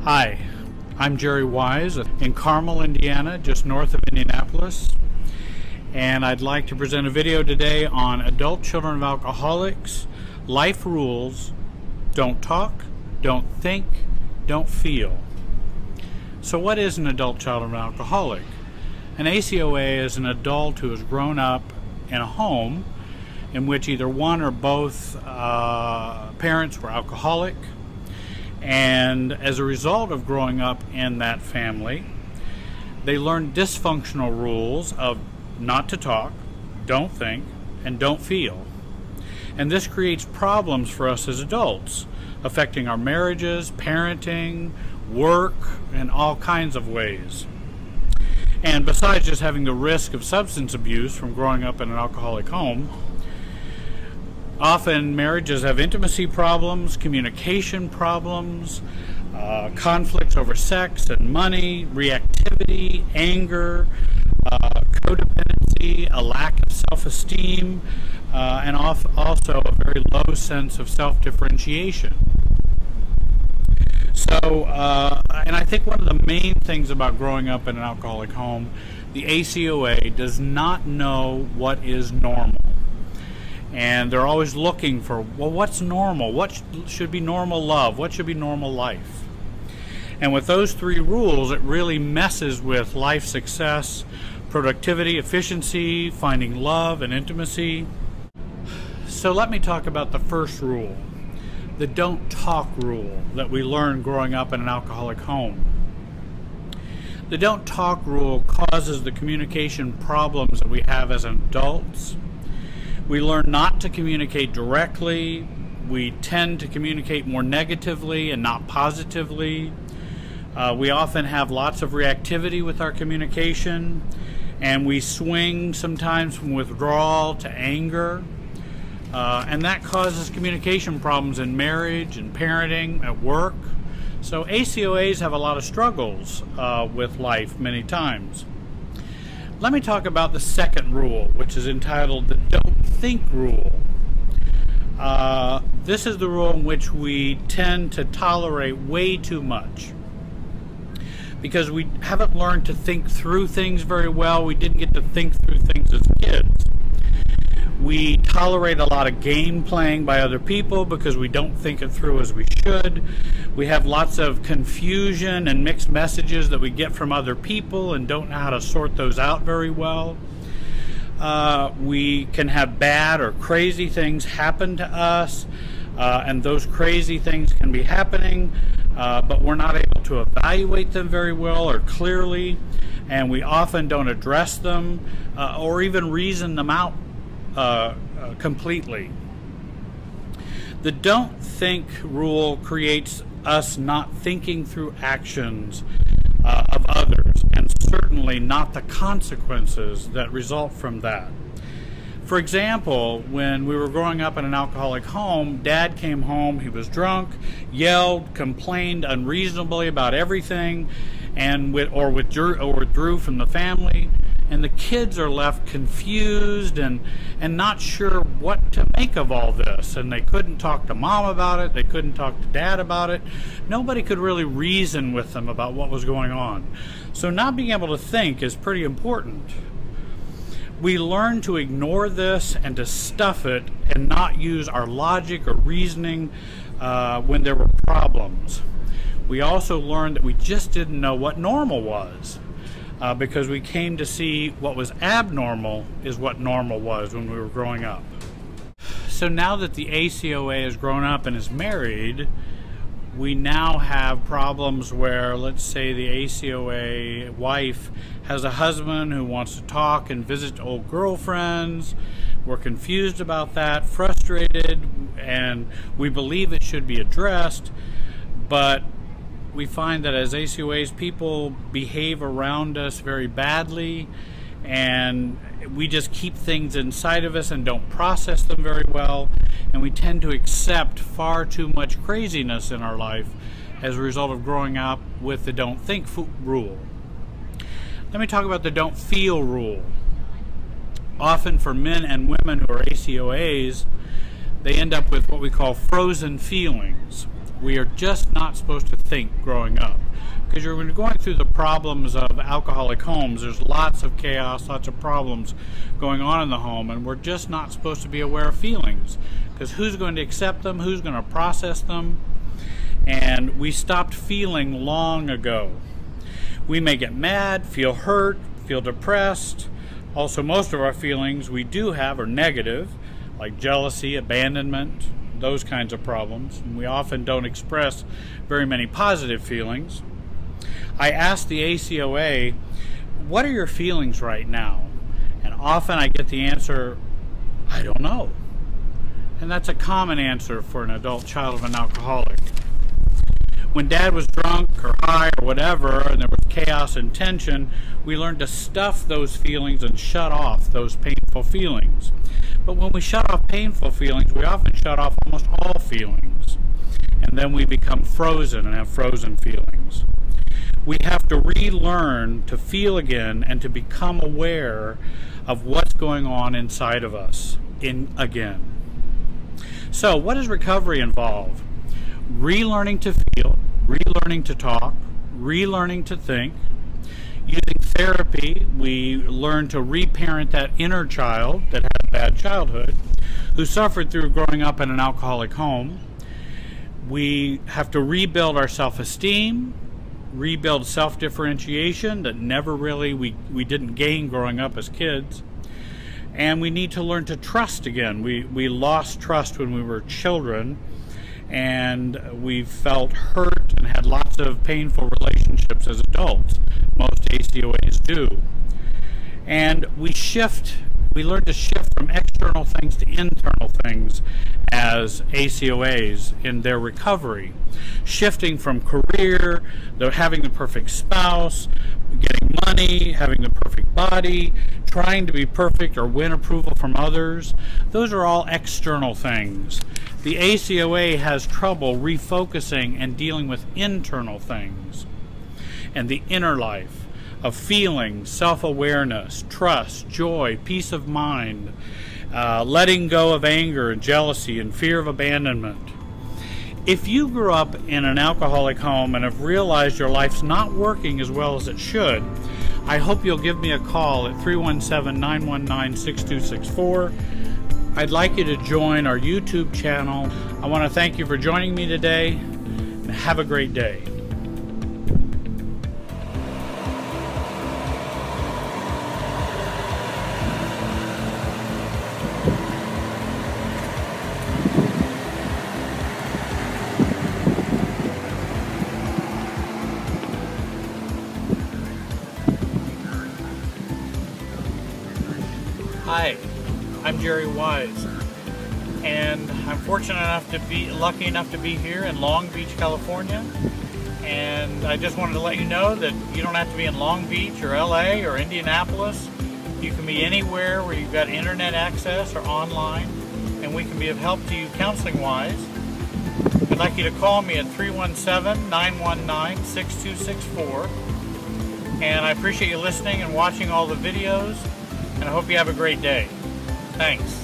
Hi, I'm Jerry Wise in Carmel, Indiana, just north of Indianapolis, and I'd like to present a video today on adult children of alcoholics, life rules, don't talk, don't think, don't feel. So what is an adult child of an alcoholic? An ACOA is an adult who has grown up in a home in which either one or both parents were alcoholic, and as a result of growing up in that family, they learned dysfunctional rules of not to talk, don't think, and don't feel. And this creates problems for us as adults, affecting our marriages, parenting, work, in all kinds of ways. And besides just having the risk of substance abuse from growing up in an alcoholic home, often marriages have intimacy problems, communication problems, conflicts over sex and money, reactivity, anger, codependency, a lack of self-esteem, and also a very low sense of self-differentiation. So, and I think one of the main things about growing up in an alcoholic home, the ACOA does not know what is normal. And they're always looking for, well, what's normal? What should be normal love? What should be normal life? And with those three rules, it really messes with life success, productivity, efficiency, finding love and intimacy. So let me talk about the first rule, the don't talk rule that we learned growing up in an alcoholic home. The don't talk rule causes the communication problems that we have as adults. We learn not to communicate directly. We tend to communicate more negatively and not positively. We often have lots of reactivity with our communication, and we swing sometimes from withdrawal to anger. And that causes communication problems in marriage and parenting, at work. So ACOAs have a lot of struggles with life many times. Let me talk about the second rule, which is entitled the don't think rule. This is the rule in which we tend to tolerate way too much because we haven't learned to think through things very well. We didn't get to think through things as kids. We tolerate a lot of game playing by other people because we don't think it through as we should. We have lots of confusion and mixed messages that we get from other people and don't know how to sort those out very well. We can have bad or crazy things happen to us, and those crazy things can be happening, but we're not able to evaluate them very well or clearly, and we often don't address them or even reason them out completely. The don't think rule creates us not thinking through actions of others, and certainly not the consequences that result from that. For example, when we were growing up in an alcoholic home, Dad came home, he was drunk, yelled, complained unreasonably about everything, and withdrew from the family. And the kids are left confused and not sure what to make of all this. And they couldn't talk to Mom about it. They couldn't talk to Dad about it. Nobody could really reason with them about what was going on. So not being able to think is pretty important. We learn to ignore this and to stuff it and not use our logic or reasoning when there were problems. We also learned that we just didn't know what normal was. Because we came to see what was abnormal is what normal was when we were growing up. So now that the ACOA has grown up and is married, we now have problems where, let's say, the ACOA wife has a husband who wants to talk and visit old girlfriends. We're confused about that, frustrated, and we believe it should be addressed, but we find that as ACOAs, people behave around us very badly, and we just keep things inside of us and don't process them very well, and we tend to accept far too much craziness in our life as a result of growing up with the don't think rule. Let me talk about the don't feel rule. Often for men and women who are ACOAs, they end up with what we call frozen feelings. We are just not supposed to think growing up. Because when you're going through the problems of alcoholic homes, there's lots of chaos, lots of problems going on in the home, and we're just not supposed to be aware of feelings. Because who's going to accept them? Who's going to process them? And we stopped feeling long ago. We may get mad, feel hurt, feel depressed. Also, most of our feelings we do have are negative, like jealousy, abandonment, those kinds of problems. And we often don't express very many positive feelings. I ask the ACOA, what are your feelings right now? And often I get the answer, I don't know. And that's a common answer for an adult child of an alcoholic. When Dad was drunk or high or whatever, and there was chaos and tension, we learned to stuff those feelings and shut off those painful feelings. But when we shut off painful feelings, we often shut off almost all feelings. And then we become frozen and have frozen feelings. We have to relearn to feel again and to become aware of what's going on inside of us again. So what does recovery involve? Relearning to feel, relearning to talk, relearning to think. Using therapy, we learn to reparent that inner child that had a bad childhood, who suffered through growing up in an alcoholic home. We have to rebuild our self-esteem, rebuild self-differentiation that never really we didn't gain growing up as kids. And we need to learn to trust again. We lost trust when we were children, and we felt hurt and had lots of painful relationships as adults. Most ACOAs do. And we learn to shift from external things to internal things as ACOAs in their recovery. Shifting from career, having the perfect spouse, getting money, having the perfect body, trying to be perfect or win approval from others. Those are all external things. The ACOA has trouble refocusing and dealing with internal things and the inner life of feeling, self-awareness, trust, joy, peace of mind, letting go of anger and jealousy and fear of abandonment. If you grew up in an alcoholic home and have realized your life's not working as well as it should, I hope you'll give me a call at 317-919-6264. I'd like you to join our YouTube channel. I want to thank you for joining me today, and have a great day. Hi, I'm Jerry Wise, and I'm lucky enough to be here in Long Beach, California. And I just wanted to let you know that you don't have to be in Long Beach or LA or Indianapolis. You can be anywhere where you've got internet access or online, and we can be of help to you counseling-wise. I'd like you to call me at 317-919-6264. And I appreciate you listening and watching all the videos. And I hope you have a great day. Thanks.